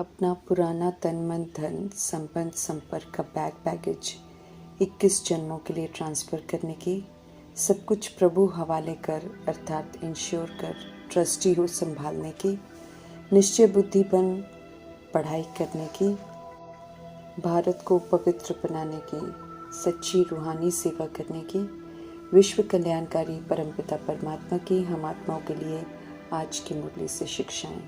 अपना पुराना तन मन धन संबंध संपर्क का बैगेज 21 जन्मों के लिए ट्रांसफ़र करने की, सब कुछ प्रभु हवाले कर अर्थात इंश्योर कर ट्रस्टी हो संभालने की, निश्चय बुद्धि बन पढ़ाई करने की, भारत को पवित्र बनाने की, सच्ची रूहानी सेवा करने की, विश्व कल्याणकारी परमपिता परमात्मा की हम आत्माओं के लिए आज की मुरली से शिक्षाएं।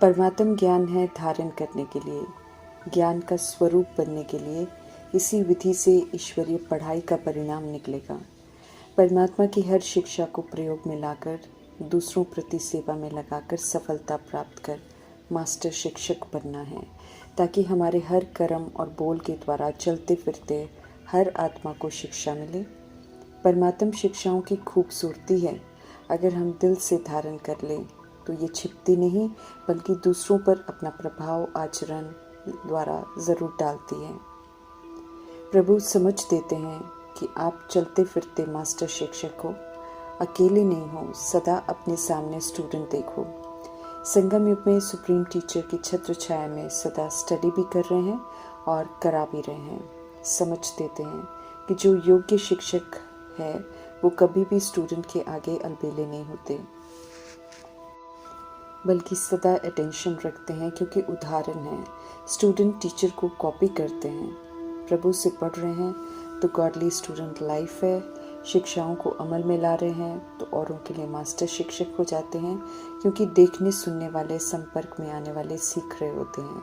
परमात्म ज्ञान है धारण करने के लिए, ज्ञान का स्वरूप बनने के लिए इसी विधि से ईश्वरीय पढ़ाई का परिणाम निकलेगा। परमात्मा की हर शिक्षा को प्रयोग में लाकर दूसरों प्रति सेवा में लगाकर सफलता प्राप्त कर मास्टर शिक्षक बनना है, ताकि हमारे हर कर्म और बोल के द्वारा चलते फिरते हर आत्मा को शिक्षा मिले। परमात्म शिक्षाओं की खूबसूरती है, अगर हम दिल से धारण कर लें तो ये छिपती नहीं बल्कि दूसरों पर अपना प्रभाव आचरण द्वारा ज़रूर डालती है। प्रभु समझ देते हैं कि आप चलते फिरते मास्टर शिक्षक हो, अकेले नहीं हो, सदा अपने सामने स्टूडेंट देखो। संगम युग में सुप्रीम टीचर की छत्र छाया में सदा स्टडी भी कर रहे हैं और करा भी रहे हैं। समझ देते हैं कि जो योग्य शिक्षक है वो कभी भी स्टूडेंट के आगे अलबेले नहीं होते, बल्कि सदा अटेंशन रखते हैं, क्योंकि उदाहरण है स्टूडेंट टीचर को कॉपी करते हैं। प्रभु से पढ़ रहे हैं तो गॉडली स्टूडेंट लाइफ है, शिक्षाओं को अमल में ला रहे हैं तो औरों के लिए मास्टर शिक्षक हो जाते हैं, क्योंकि देखने सुनने वाले संपर्क में आने वाले सीख रहे होते हैं।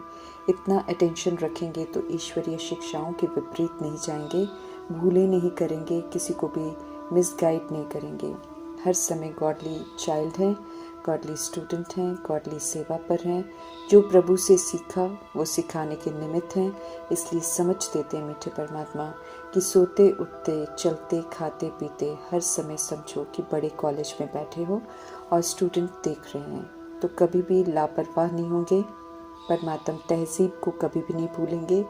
इतना अटेंशन रखेंगे तो ईश्वरीय शिक्षाओं के विपरीत नहीं जाएंगे, भूले नहीं करेंगे, किसी को भी मिसगाइड नहीं करेंगे। हर समय गॉडली चाइल्ड हैं, गॉडली स्टूडेंट हैं, गॉडली सेवा पर हैं। जो प्रभु से सीखा वो सिखाने के निमित्त हैं। इसलिए समझ देते हैं मीठे परमात्मा कि सोते उठते चलते खाते पीते हर समय समझो कि बड़े कॉलेज में बैठे हो और स्टूडेंट देख रहे हैं, तो कभी भी लापरवाह नहीं होंगे। परमात्मा तहजीब को कभी भी नहीं भूलेंगे।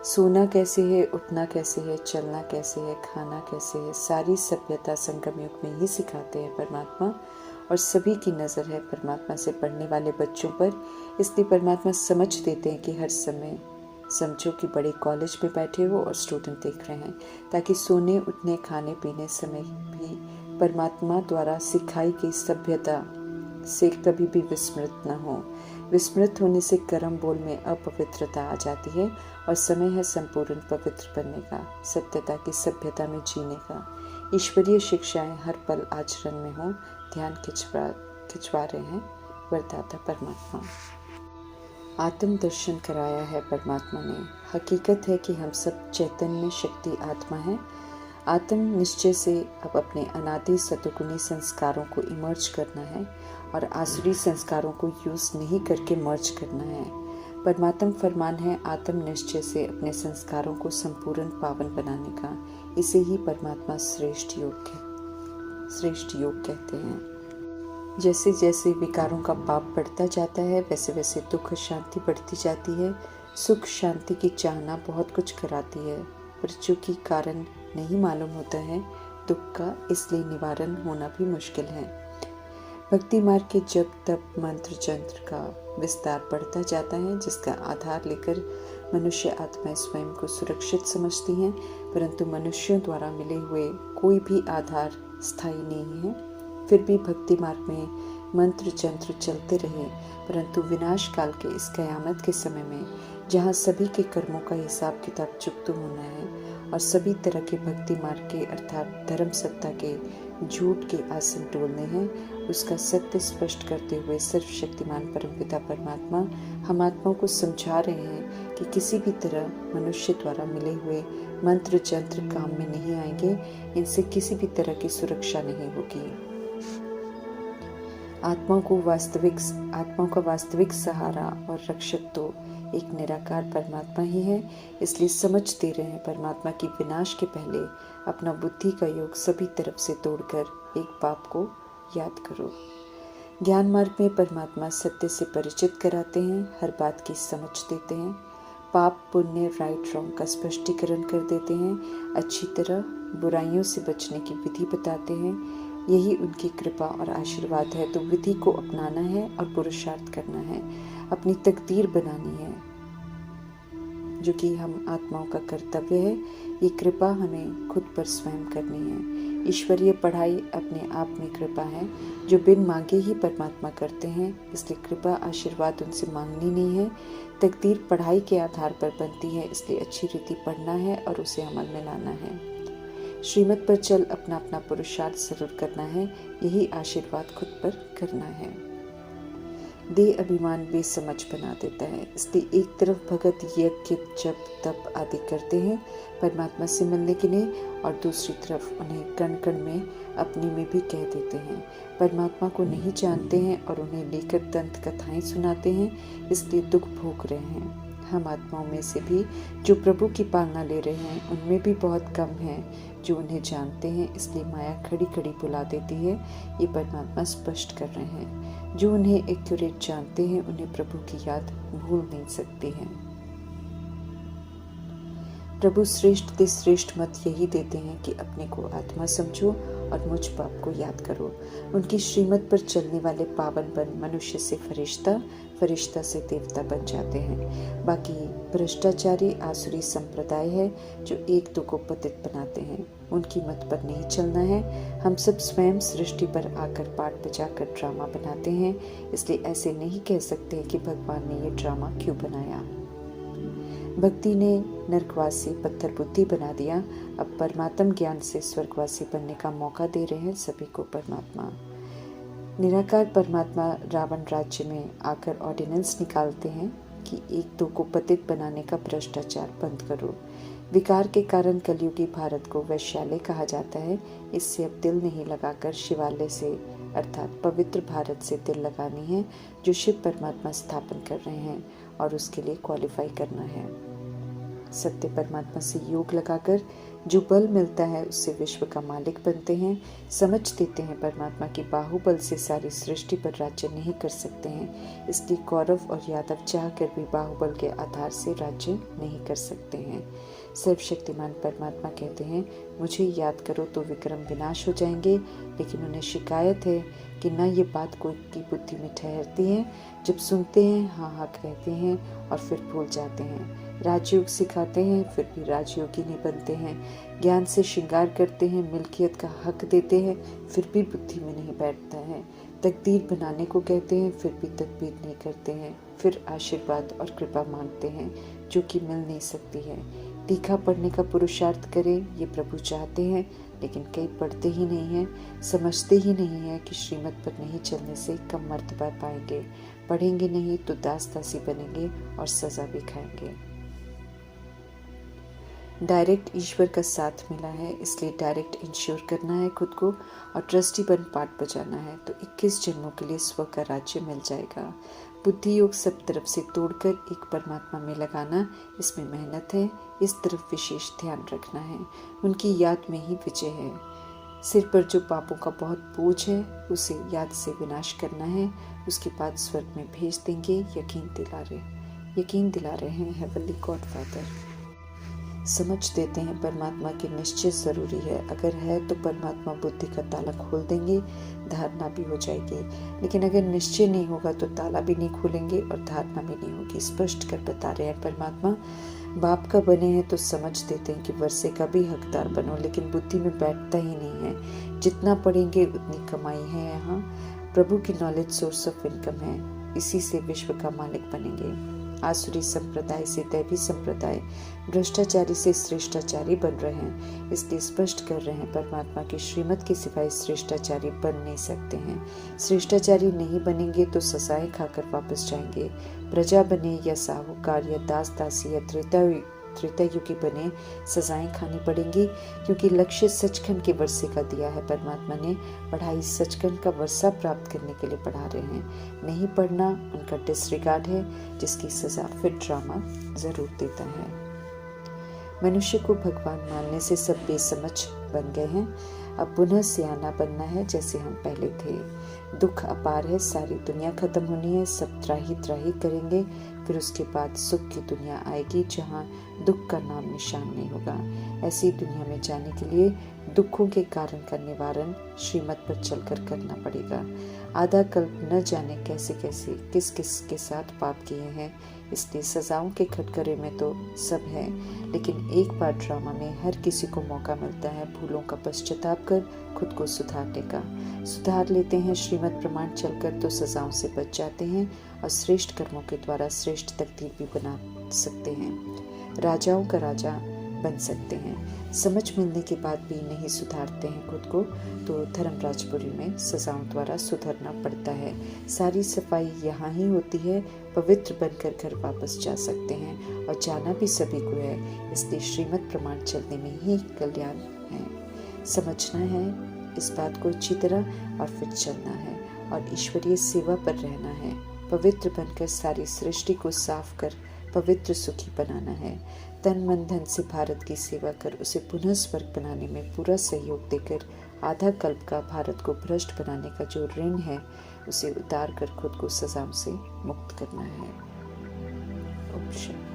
सोना कैसे है, उठना कैसे है, चलना कैसे है, खाना कैसे है, सारी सभ्यता संगम युग में ही सिखाते हैं परमात्मा। और सभी की नज़र है परमात्मा से पढ़ने वाले बच्चों पर। इसलिए परमात्मा समझ देते हैं कि हर समय समझो कि बड़े कॉलेज में बैठे हो और स्टूडेंट देख रहे हैं, ताकि सोने उठने खाने पीने समय भी परमात्मा द्वारा सिखाई गई सभ्यता से कभी भी विस्मृत न हो। विस्मृत होने से कर्म बोल में अपवित्रता आ जाती है और समय है संपूर्ण पवित्र बनने का, सत्यता की सभ्यता में जीने का। ईश्वरीय शिक्षाएं हर पल आचरण में हो, ध्यान खिंचवा रहे हैं वरदाता परमात्मा। आत्म दर्शन कराया है परमात्मा ने। हकीकत है कि हम सब चैतन्य शक्ति आत्मा हैं। आत्म निश्चय से अब अपने अनादि सतुगुणी संस्कारों को इमर्ज करना है और आसुरी संस्कारों को यूज नहीं करके मर्ज करना है। परमात्म फरमान है आत्म निश्चय से अपने संस्कारों को संपूर्ण पावन बनाने का। इसे ही परमात्मा श्रेष्ठ योग कहते हैं। जैसे जैसे विकारों का पाप बढ़ता जाता है वैसे वैसे दुख शांति बढ़ती जाती है। सुख शांति की चाहना बहुत कुछ कराती है, पर चूंकि कारण नहीं मालूम होता है दुख का, इसलिए निवारण होना भी मुश्किल है। भक्ति मार्ग के जप तप मंत्र जंत्र का विस्तार बढ़ता जाता है, जिसका आधार लेकर मनुष्य आत्माएं स्वयं को सुरक्षित समझती हैं, परंतु मनुष्यों द्वारा मिले हुए कोई भी आधार स्थायी नहीं है। फिर भी भक्ति मार्ग में मंत्र जंत्र चलते रहे, परंतु विनाश काल के इस कयामत के समय में जहाँ सभी के कर्मों का हिसाब किताब चुकता होना है और सभी तरह के भक्ति मार्ग के अर्थात धर्म सत्ता के झूठ के आसन टोलने हैं, उसका सत्य स्पष्ट करते हुए सर्वशक्तिमान परमपिता परमात्मा हम आत्माओं को समझा रहे हैं कि किसी भी तरह मनुष्य द्वारा मिले हुए मंत्र जंत्र काम में नहीं आएंगे, इनसे किसी भी तरह की सुरक्षा नहीं होगी। आत्माओं का वास्तविक सहारा और रक्षक तो एक निराकार परमात्मा ही है। इसलिए समझ दे रहे हैं परमात्मा की विनाश के पहले अपना बुद्धि का योग सभी तरफ से तोड़कर एक पाप को याद करो। ज्ञान मार्ग में परमात्मा सत्य से परिचित कराते हैं, हर बात की समझ देते हैं, पाप पुण्य राइट रॉन्ग का स्पष्टीकरण कर देते हैं, अच्छी तरह बुराइयों से बचने की विधि बताते हैं, यही उनकी कृपा और आशीर्वाद है। तो विधि को अपनाना है और पुरुषार्थ करना है, अपनी तकदीर बनानी है, जो कि हम आत्माओं का कर्तव्य है। ये कृपा हमें खुद पर स्वयं करनी है। ईश्वरीय पढ़ाई अपने आप में कृपा है, जो बिन मांगे ही परमात्मा करते हैं, इसलिए कृपा आशीर्वाद उनसे मांगनी नहीं है। तकदीर पढ़ाई के आधार पर बनती है, इसलिए अच्छी रीति पढ़ना है और उसे अमल में लाना है। श्रीमत पर चल अपना अपना पुरुषार्थ जरूर करना है, यही आशीर्वाद खुद पर करना है। देह अभिमान बेसमझ बना देता है, इसलिए एक तरफ भगत यज्ञ जप तप आदि करते हैं परमात्मा से मिलने के लिए, और दूसरी तरफ उन्हें कण कण में अपने में भी कह देते हैं। परमात्मा को नहीं जानते हैं और उन्हें लेकर दंत कथाएं सुनाते हैं, इसलिए दुख भोग रहे हैं। हम आत्माओं में से भी जो प्रभु की पालना ले रहे हैं, उनमें भी बहुत कम हैं जो उन्हें जानते हैं, इसलिए माया खड़ी खड़ी बुला देती है। ये परमात्मा स्पष्ट कर रहे हैं। जो उन्हें एक्यूरेट जानते हैं, उन्हें प्रभु की याद भूल नहीं सकती है। प्रभु श्रेष्ठ से श्रेष्ठ मत यही देते हैं कि अपने को आत्मा समझो और मुझ पाप को याद करो। उनकी श्रीमत पर चलने वाले पावन बन मनुष्य से फरिश्ता, फरिश्ता से देवता बन जाते हैं। बाकी भ्रष्टाचारी आसुरी संप्रदाय है जो एक दो को पतित बनाते हैं। उनकी मत पर नहीं चलना है। हम सब स्वयं सृष्टि पर आकर पाठ बजाकर ड्रामा बनाते हैं, इसलिए ऐसे नहीं कह सकते कि भगवान ने ये ड्रामा क्यों बनाया। भक्ति ने नरकवासी पत्थर बुद्धि बना दिया। अब परमात्म ज्ञान से स्वर्गवासी बनने का मौका दे रहे हैं सभी को परमात्मा। निराकार परमात्मा रावण राज्य में आकर ऑर्डिनेंस निकालते हैं कि एक दो को पतित बनाने का भ्रष्टाचार बंद करो। विकार के कारण कलयुगी भारत को वैश्यालय कहा जाता है। इससे अब दिल नहीं लगाकर शिवालय से अर्थात पवित्र भारत से दिल लगानी है, जो शिव परमात्मा स्थापन कर रहे हैं, और उसके लिए क्वालिफाई करना है। सत्य परमात्मा से योग लगाकर जो बल मिलता है, उससे विश्व का मालिक बनते हैं। समझ देते हैं परमात्मा की बाहुबल से सारी सृष्टि पर राज्य नहीं कर सकते हैं, इसलिए कौरव और यादव चाहकर भी बाहुबल के आधार से राज्य नहीं कर सकते हैं। सर्वशक्तिमान परमात्मा कहते हैं, मुझे याद करो तो विक्रम विनाश हो जाएंगे, लेकिन उन्हें शिकायत है कि न ये बात कोई की बुद्धि में ठहरती है। जब सुनते हैं हाँ हाँ कहते हैं और फिर भूल जाते हैं। राजयोग सिखाते हैं फिर भी राजयोगी नहीं बनते हैं। ज्ञान से श्रृंगार करते हैं, मिल्कियत का हक देते हैं, फिर भी बुद्धि में नहीं बैठता है। तकदीर बनाने को कहते हैं फिर भी तकदीर नहीं करते हैं। फिर आशीर्वाद और कृपा मांगते हैं जो कि मिल नहीं सकती है। तीखा पढ़ने का पुरुषार्थ करें, ये प्रभु चाहते हैं, लेकिन कई पढ़ते ही नहीं हैं, समझते ही नहीं है कि श्रीमत पर नहीं चलने से कम मर्तबा पाएंगे। पढ़ेंगे नहीं तो दास दासी बनेंगे और सजा भी खाएंगे। डायरेक्ट ईश्वर का साथ मिला है, इसलिए डायरेक्ट इंश्योर करना है खुद को और ट्रस्टी बन पाठ बजाना है, तो 21 जन्मों के लिए स्व का राज्य मिल जाएगा। बुद्धि योग सब तरफ से तोड़कर एक परमात्मा में लगाना, इसमें मेहनत है। इस तरफ विशेष ध्यान रखना है। उनकी याद में ही विजय है। सिर पर जो पापों का बहुत बोझ है, उसे याद से विनाश करना है। उसके बाद स्वर्ग में भेज देंगे। यकीन दिला रहे हैं हेवनली गॉड फादर। समझ देते हैं परमात्मा की निश्चय जरूरी है। अगर है तो परमात्मा बुद्धि का ताला खोल देंगे, धारणा भी हो जाएगी। लेकिन अगर निश्चय नहीं होगा तो ताला भी नहीं खोलेंगे और धारणा भी नहीं होगी। स्पष्ट कर बता रहे हैं परमात्मा। बाप का बने हैं तो समझ देते हैं कि वर्षे का भी हकदार बनो, लेकिन बुद्धि में बैठता ही नहीं है। जितना पढ़ेंगे उतनी कमाई है। यहाँ प्रभु की नॉलेज सोर्स ऑफ इनकम है, इसी से विश्व का मालिक बनेंगे। आसुरी संप्रदाय से दैवी संप्रदाय, भ्रष्टाचारी से श्रेष्ठाचारी बन रहे हैं, इसलिए स्पष्ट कर रहे हैं परमात्मा की श्रीमत के सिवाय श्रेष्ठाचारी बन नहीं सकते हैं। श्रेष्ठाचारी नहीं बनेंगे तो सजाएं खाकर वापस जाएंगे। प्रजा बने या साहूकार या दास दासी या त्रेतायुगी बने, सजाएं खानी पड़ेंगी, क्योंकि लक्ष्य सचखंड के वर्षे का दिया है। परमात्मा ने पढ़ाई सचखंड का वर्षा प्राप्त करने के लिए पढ़ा रहे हैं। नहीं पढ़ना उनका डिसरिगार्ड है, जिसकी सजा फिर ड्रामा जरूर देता है। मनुष्य को भगवान मानने से सब बेसमझ बन गए हैं। अब पुनः सियाना बनना है जैसे हम पहले थे। दुख अपार है, सारी दुनिया खत्म होनी है, सब त्राही त्राही करेंगे। फिर उसके बाद सुख की दुनिया आएगी जहाँ दुख का नाम निशान नहीं होगा। ऐसी दुनिया में जाने के लिए दुखों के कारण का निवारण श्रीमत पर चलकर करना पड़ेगा। आधा कल्प न जाने कैसे कैसे किस किस के साथ पाप किए हैं, इसलिए सजाओं के कटघरे में तो सब है, लेकिन एक बार ड्रामा में हर किसी को मौका मिलता है भूलों का पश्चाताप कर खुद को सुधारने का। सुधार लेते हैं श्रीमत प्रमाण चलकर तो सजाओं से बच जाते हैं और श्रेष्ठ कर्मों के द्वारा श्रेष्ठ तकदीर भी बना सकते हैं। राजाओं का राजा बन सकते हैं। समझ मिलने के बाद भी नहीं सुधारते हैं खुद को तो धर्मराजपुरी में सजाओं द्वारा सुधरना पड़ता है। सारी सफाई यहाँ ही होती है, पवित्र बनकर घर वापस जा सकते हैं और जाना भी सभी को है, इसलिए श्रीमत प्रमाण चलने में ही कल्याण है। समझना है इस बात को अच्छी तरह और फिर चलना है और ईश्वरीय सेवा पर रहना है। पवित्र बनकर सारी सृष्टि को साफ कर पवित्र सुखी बनाना है। तन मन धन से भारत की सेवा कर उसे पुनः स्वर्ग बनाने में पूरा सहयोग देकर आधा कल्प का भारत को भ्रष्ट बनाने का जो ऋण है उसे उतार कर खुद को सजाओं से मुक्त करना है। ओम शांति।